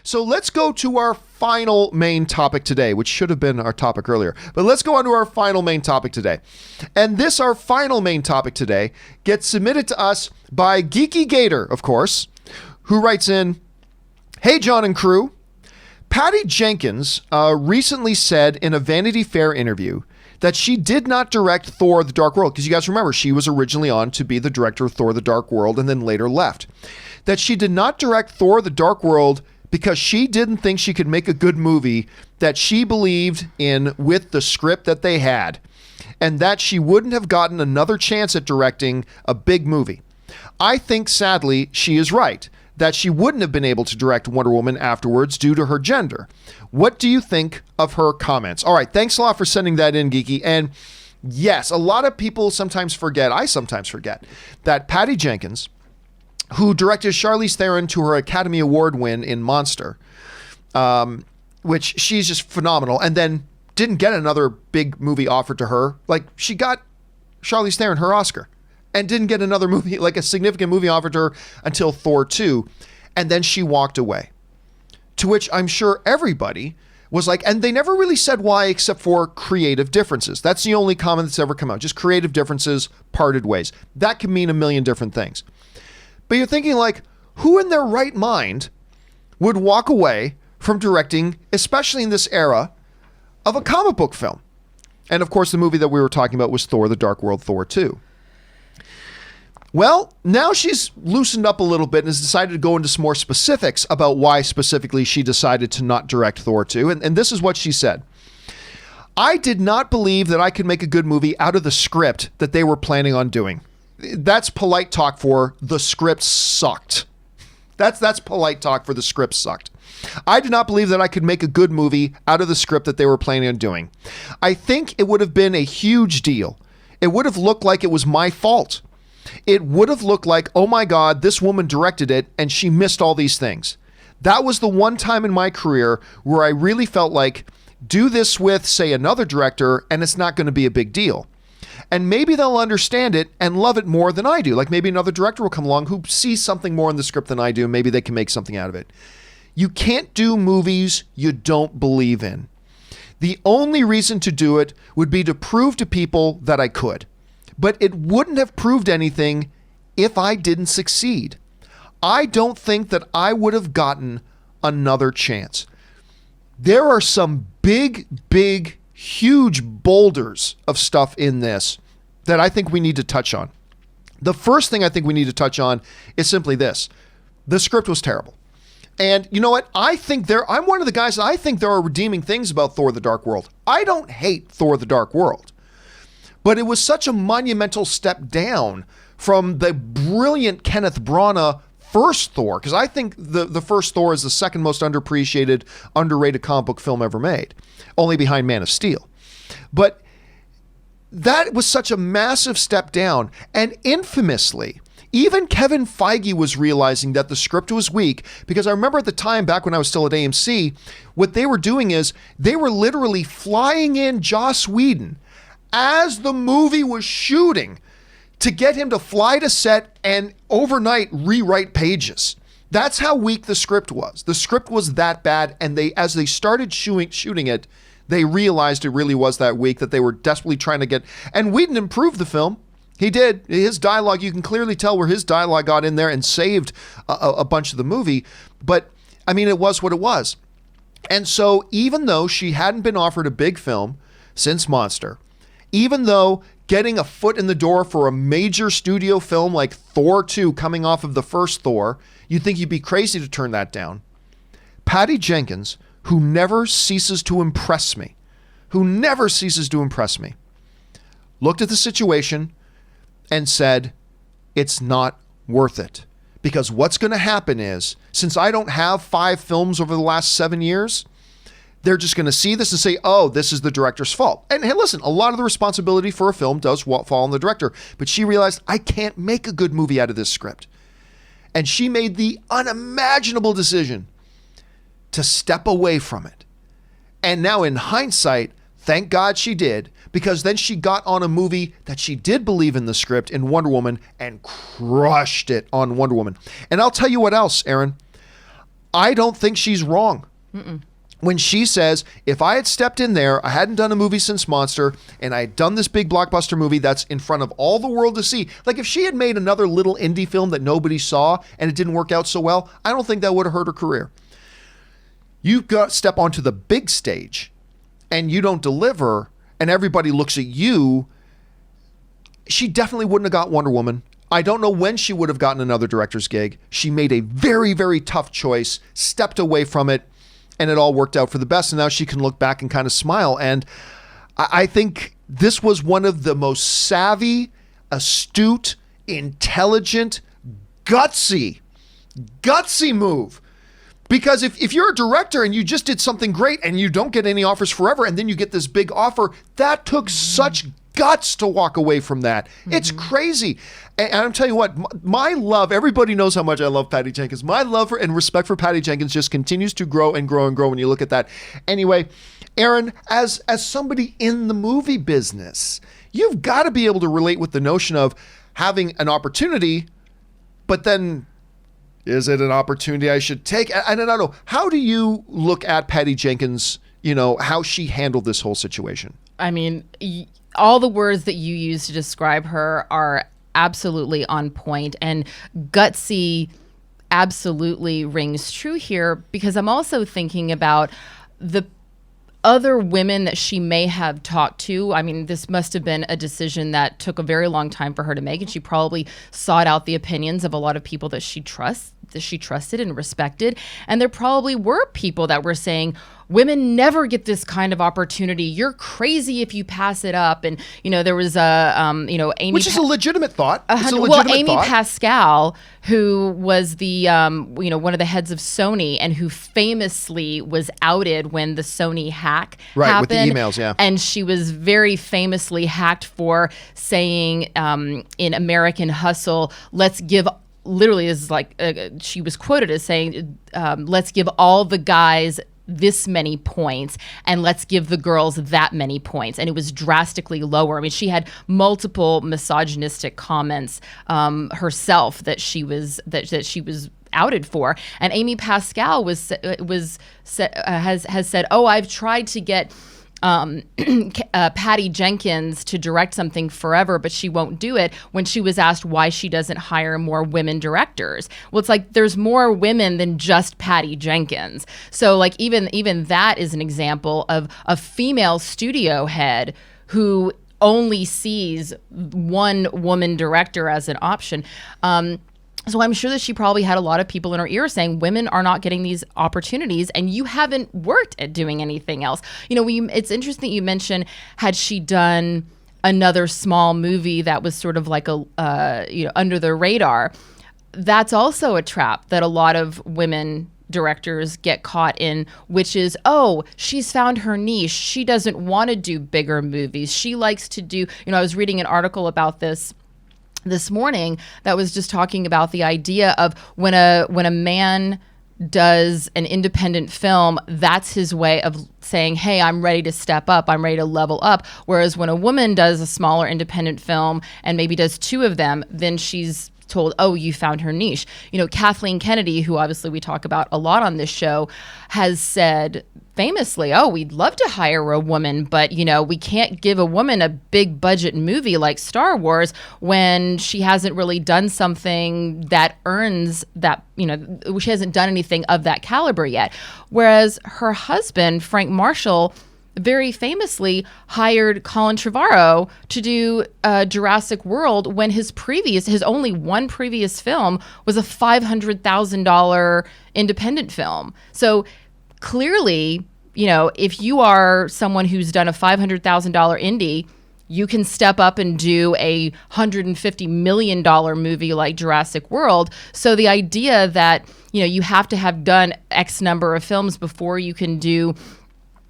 So let's go to our final main topic today, which should have been our topic earlier. But let's go on to our final main topic today. And this, our final main topic today, gets submitted to us by Geeky Gator, of course, who writes in, "Hey, John and crew. Patty Jenkins recently said in a Vanity Fair interview that she did not direct Thor The Dark World," because you guys remember, she was originally on to be the director of Thor The Dark World and then later left. That she did not direct Thor The Dark World because she didn't think she could make a good movie that she believed in with the script that they had, and that she wouldn't have gotten another chance at directing a big movie. I think, sadly, she is right, that she wouldn't have been able to direct Wonder Woman afterwards due to her gender. What do you think of her comments? All right, thanks a lot for sending that in, Geeky. And yes, a lot of people sometimes forget, I sometimes forget, that Patty Jenkins, who directed Charlize Theron to her Academy Award win in Monster, which she's just phenomenal, and then didn't get another big movie offered to her. Like, she got Charlize Theron her Oscar and didn't get another movie, like a significant movie offered to her until Thor 2, and then she walked away. To which I'm sure everybody was like, and they never really said why except for creative differences. That's the only comment that's ever come out. Just creative differences, parted ways. That can mean a million different things. But you're thinking, like, who in their right mind would walk away from directing, especially in this era, of a comic book film? And of course, the movie that we were talking about was Thor The Dark World, Thor 2. Well, now she's loosened up a little bit and has decided to go into some more specifics about why specifically she decided to not direct Thor 2. And this is what she said. "I did not believe that I could make a good movie out of the script that they were planning on doing." That's polite talk for the script sucked. That's polite talk for the script sucked. "I did not believe that I could make a good movie out of the script that they were planning on doing. I think it would have been a huge deal. It would have looked like it was my fault. It would have looked like, oh my God, this woman directed it and she missed all these things. That was the one time in my career where I really felt like, do this with, say, another director and it's not going to be a big deal. And maybe they'll understand it and love it more than I do. Like maybe another director will come along who sees something more in the script than I do. Maybe they can make something out of it. You can't do movies you don't believe in. The only reason to do it would be to prove to people that I could. But it wouldn't have proved anything if I didn't succeed. I don't think that I would have gotten another chance." There are some big, huge boulders of stuff in this that I think we need to touch on. The first thing I think we need to touch on is simply this. The script was terrible. And you know what? I'm one of the guys that I think there are redeeming things about Thor The Dark World. I don't hate Thor The Dark World. But it was such a monumental step down from the brilliant Kenneth Branagh first Thor, because I think the first Thor is the second most underappreciated, underrated comic book film ever made, only behind Man of Steel. But that was such a massive step down, and infamously, even Kevin Feige was realizing that the script was weak, because I remember at the time, back when I was still at AMC, what they were doing is they were literally flying in Joss Whedon as the movie was shooting to get him to fly to set and overnight rewrite pages. That's how weak the script was. The script was that bad, and as they started shooting it, they realized it really was that weak, that they were desperately trying to get, and Whedon improved the film. He did. His dialogue, you can clearly tell where his dialogue got in there and saved a bunch of the movie, but I mean, it was what it was. And so even though she hadn't been offered a big film since Monster, even though getting a foot in the door for a major studio film like Thor 2 coming off of the first Thor, you'd think you'd be crazy to turn that down. Patty Jenkins, who never ceases to impress me, looked at the situation and said, it's not worth it. Because what's going to happen is, since I don't have 5 films over the last 7 years, they're just going to see this and say, oh, this is the director's fault. And hey, listen, a lot of the responsibility for a film does fall on the director. But she realized, I can't make a good movie out of this script. And she made the unimaginable decision to step away from it. And now in hindsight, thank God she did, because then she got on a movie that she did believe in the script in Wonder Woman and crushed it on Wonder Woman. And I'll tell you what else, Aaron. I don't think she's wrong. When she says, if I had stepped in there, I hadn't done a movie since Monster, and I had done this big blockbuster movie that's in front of all the world to see, like if she had made another little indie film that nobody saw and it didn't work out so well, I don't think that would have hurt her career. You've got to step onto the big stage and you don't deliver and everybody looks at you. She definitely wouldn't have got Wonder Woman. I don't know when she would have gotten another director's gig. She made a very, very tough choice, stepped away from it, and it all worked out for the best. And now she can look back and kind of smile. And I think this was one of the most savvy, astute, intelligent, gutsy move. Because if you're a director and you just did something great and you don't get any offers forever, and then you get this big offer, that took such guts to walk away from that. It's crazy. And I'm telling you what, my love, everybody knows how much I love Patty Jenkins. My love for and respect for Patty Jenkins just continues to grow and grow and grow when you look at that. Anyway, Aaron, as somebody in the movie business, you've got to be able to relate with the notion of having an opportunity, but then is it an opportunity I should take? I don't know. How do you look at Patty Jenkins, how she handled this whole situation? I mean, all the words that you use to describe her are absolutely on point, and gutsy absolutely rings true here, because I'm also thinking about the other women that she may have talked to. I mean, this must have been a decision that took a very long time for her to make, and she probably sought out the opinions of a lot of people that she trusted and respected. And there probably were people that were saying, women never get this kind of opportunity. You're crazy if you pass it up. And, there was Amy. Which is a legitimate thought. Amy Pascal, who was the, one of the heads of Sony and who famously was outed when the Sony hack happened. With the emails, yeah. And she was very famously hacked for saying in American Hustle, let's give literally is like she was quoted as saying, let's give all the guys this many points and let's give the girls that many points. And it was drastically lower. I mean, she had multiple misogynistic comments herself that she was outed for. And Amy Pascal has said, oh, I've tried to get Patty Jenkins to direct something forever, but she won't do it, when she was asked why she doesn't hire more women directors. Well, it's like there's more women than just Patty Jenkins. So like even that is an example of a female studio head who only sees one woman director as an option. So I'm sure that she probably had a lot of people in her ear saying, women are not getting these opportunities and you haven't worked at doing anything else. It's interesting that you mentioned, had she done another small movie that was sort of like under the radar, that's also a trap that a lot of women directors get caught in, which is, oh, she's found her niche. She doesn't want to do bigger movies. She likes to do, I was reading an article about this morning that was just talking about the idea of when a man does an independent film, that's his way of saying, hey, I'm ready to step up, I'm ready to level up. Whereas when a woman does a smaller independent film and maybe does two of them, then she's told, oh, you found her niche. Kathleen Kennedy, who obviously we talk about a lot on this show, has said famously, oh, we'd love to hire a woman, but, we can't give a woman a big budget movie like Star Wars when she hasn't really done something that earns that, she hasn't done anything of that caliber yet. Whereas her husband, Frank Marshall, very famously hired Colin Trevorrow to do Jurassic World when his only one previous film was a $500,000 independent film. So clearly, if you are someone who's done a $500,000 indie, you can step up and do a $150 million movie like Jurassic World. So the idea that, you have to have done X number of films before you can do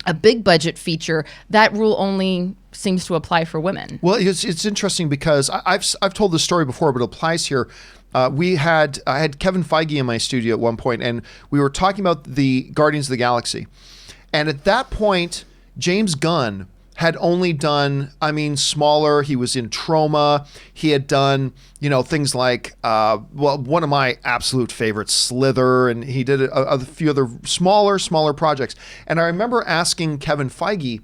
a big budget feature, that rule only seems to apply for women. Well, it's interesting because I've told this story before, but it applies here. I had Kevin Feige in my studio at one point, and we were talking about the Guardians of the Galaxy. And at that point, James Gunn had only done, I mean, smaller. He was in Trauma. He had done, things like, one of my absolute favorites, Slither, and he did a few other smaller projects. And I remember asking Kevin Feige,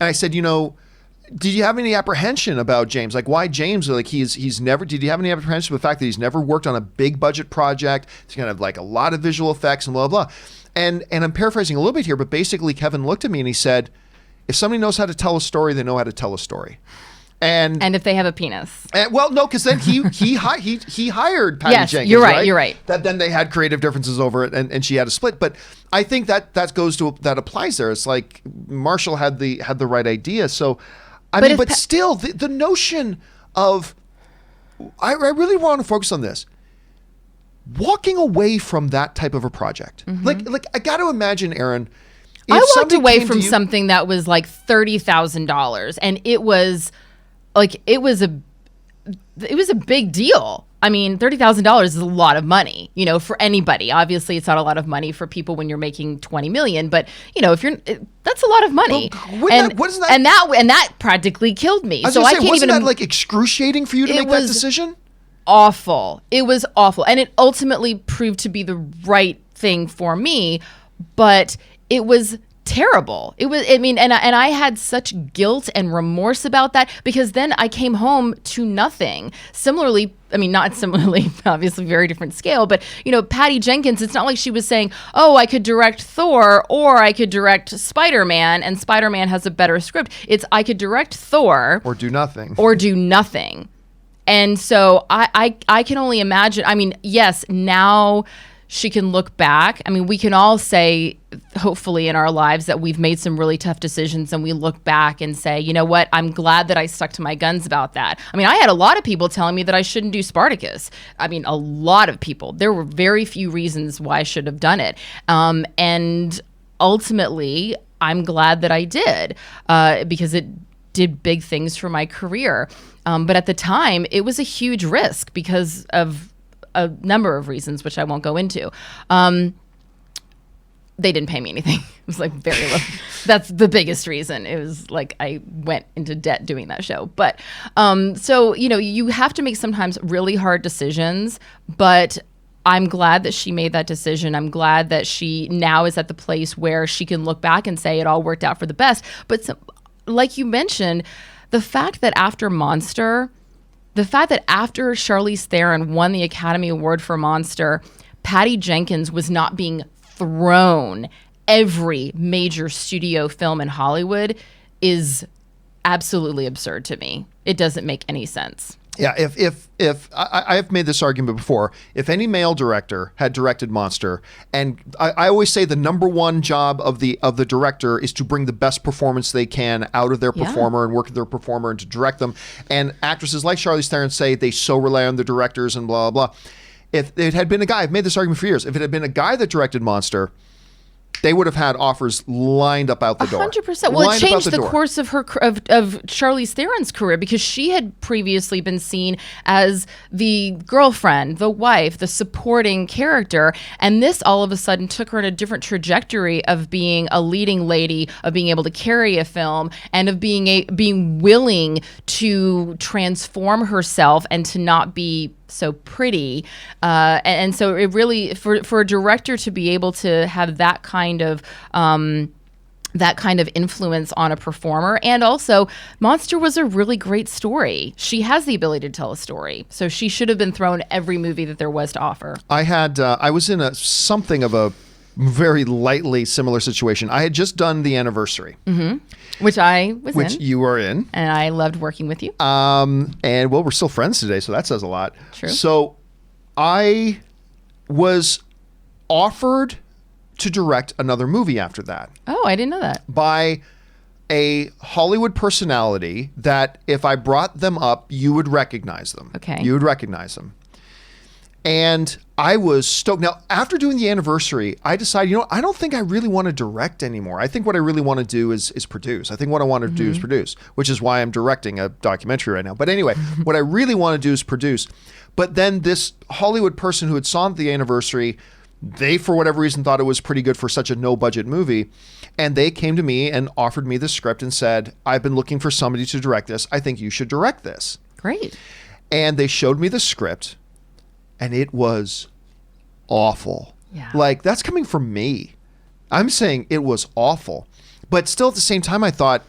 and I said, did you have any apprehension about James? Like, why James? Like, he's never. Did you have any apprehension of the fact that he's never worked on a big budget project? He's gonna have like a lot of visual effects and blah blah. And I'm paraphrasing a little bit here, but basically, Kevin looked at me and he said, if somebody knows how to tell a story, they know how to tell a story. And if they have a penis. Well, no, because then he hired Patty yes, Jenkins. You're right. That then they had creative differences over it, and she had a split. But I think that applies there. It's like Marshall had the right idea. So, but still, the notion of I really want to focus on this. Walking away from that type of a project, like I got to imagine, Aaron. I walked away from something that was like $30,000, and it was a big deal. I mean, $30,000 is a lot of money, for anybody. Obviously, it's not a lot of money for people when you're making $20 million, but that's a lot of money. Well, what is that? And that practically killed me. So I can't even. Wasn't that like excruciating for you to make that decision? Awful. It was awful, and it ultimately proved to be the right thing for me, but it was terrible. It was, and I had such guilt and remorse about that, because then I came home to nothing. Similarly, not similarly, obviously very different scale, but Patty Jenkins, it's not like she was saying, oh, I could direct Thor or I could direct Spider-Man, and Spider-Man has a better script. It's I could direct Thor or do nothing. And so I can only imagine. Yes, now she can look back. We can all say, hopefully in our lives, that we've made some really tough decisions, and we look back and say, you know what, I'm glad that I stuck to my guns about that. I had a lot of people telling me that I shouldn't do Spartacus. A lot of people. There were very few reasons why I should have done it. And ultimately, I'm glad that I did, because it did big things for my career. But at the time, it was a huge risk because of a number of reasons, which I won't go into. They didn't pay me anything. It was like very low. That's the biggest reason. It was like I went into debt doing that show. But so, you have to make sometimes really hard decisions, but I'm glad that she made that decision. I'm glad that she now is at the place where she can look back and say it all worked out for the best. But like you mentioned, the fact that after Monster, Charlize Theron won the Academy Award for Monster, Patty Jenkins was not being thrown every major studio film in Hollywood is absolutely absurd to me. It doesn't make any sense. Yeah, if I have made this argument before, if any male director had directed Monster, and I always say the number one job of the director is to bring the best performance they can out of their performer and work with their performer and to direct them. And actresses like Charlize Theron say they so rely on the directors and blah, blah, blah. If it had been a guy, I've made this argument for years, if it had been a guy that directed Monster, they would have had offers lined up out the door. 100%. Well, it changed the course of Charlize Theron's career, because she had previously been seen as the girlfriend, the wife, the supporting character, and this all of a sudden took her in a different trajectory of being a leading lady, of being able to carry a film, and of being willing to transform herself and to not be so pretty, and so it really, for a director to be able to have that kind of influence on a performer. And also, Monster was a really great story. She has the ability to tell a story, so she should have been thrown every movie that there was to offer. I was in something of a very lightly similar situation. I had just done The Anniversary. Mm-hmm. Which I was in. Which you were in. And I loved working with you. And we're still friends today, so that says a lot. True. So I was offered to direct another movie after that. Oh, I didn't know that. By a Hollywood personality that if I brought them up, you would recognize them. Okay. You would recognize them. And I was stoked. Now, after doing The Anniversary, I decided, I don't think I really want to direct anymore. I think what I really want to do is produce. I think what I want to do is produce, which is why I'm directing a documentary right now. But anyway, what I really want to do is produce. But then this Hollywood person who had saw The Anniversary They, for whatever reason, thought it was pretty good for such a no-budget movie. And they came to me and offered me the script and said, I've been looking for somebody to direct this. I think you should direct this. Great. And they showed me the script, and it was awful. Yeah. Like, that's coming from me. I'm saying it was awful. But still at the same time, I thought,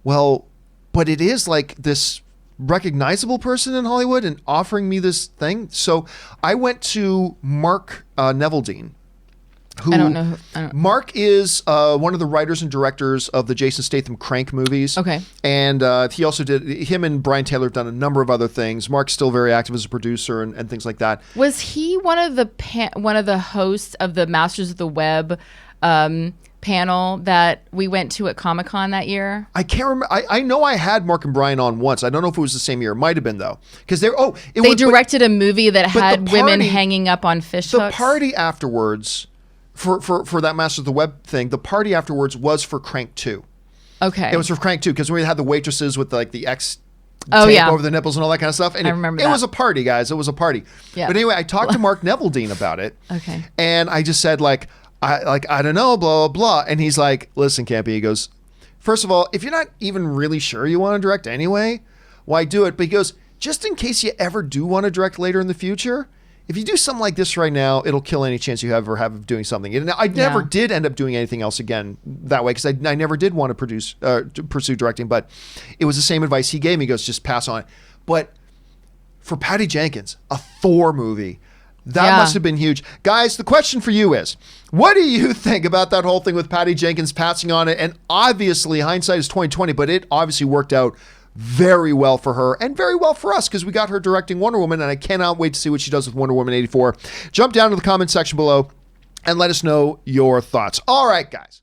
well, but it is like this recognizable person in Hollywood and offering me this thing. So I went to Mark Neveldine. I don't know. Mark is one of the writers and directors of the Jason Statham Crank movies. Okay. And he also him and Brian Taylor have done a number of other things. Mark's still very active as a producer and things like that. Was he one of the hosts of the Masters of the Web panel that we went to at Comic-Con that year? I can't remember. I know I had Mark and Brian on once. I don't know if it was the same year. It might have been, though. Because they directed a movie that had women hanging up on fish hooks. The party afterwards... For that Master of the Web thing, the party afterwards was for Crank 2. Okay. It was for Crank 2 because we had the waitresses with like the X tape over the nipples and all that kind of stuff. And I remember it was a party, guys. It was a party. Yeah. But anyway, I talked to Mark Neveldine about it. Okay. And I just said I don't know, blah, blah, blah. And he's like, listen, Campea, he goes, first of all, if you're not even really sure you want to direct anyway, why do it? But he goes, just in case you ever do want to direct later in the future, if you do something like this right now, it'll kill any chance you ever have of doing something. And I never did end up doing anything else again that way because I never did want to pursue directing. But it was the same advice he gave me. He goes, just pass on it. But for Patty Jenkins, a Thor movie, that must have been huge. Guys, the question for you is, what do you think about that whole thing with Patty Jenkins passing on it? And obviously, hindsight is 20/20, but it obviously worked out very well for her and very well for us because we got her directing Wonder Woman, and I cannot wait to see what she does with Wonder Woman 84. Jump down to the comment section below and let us know your thoughts. All right, guys.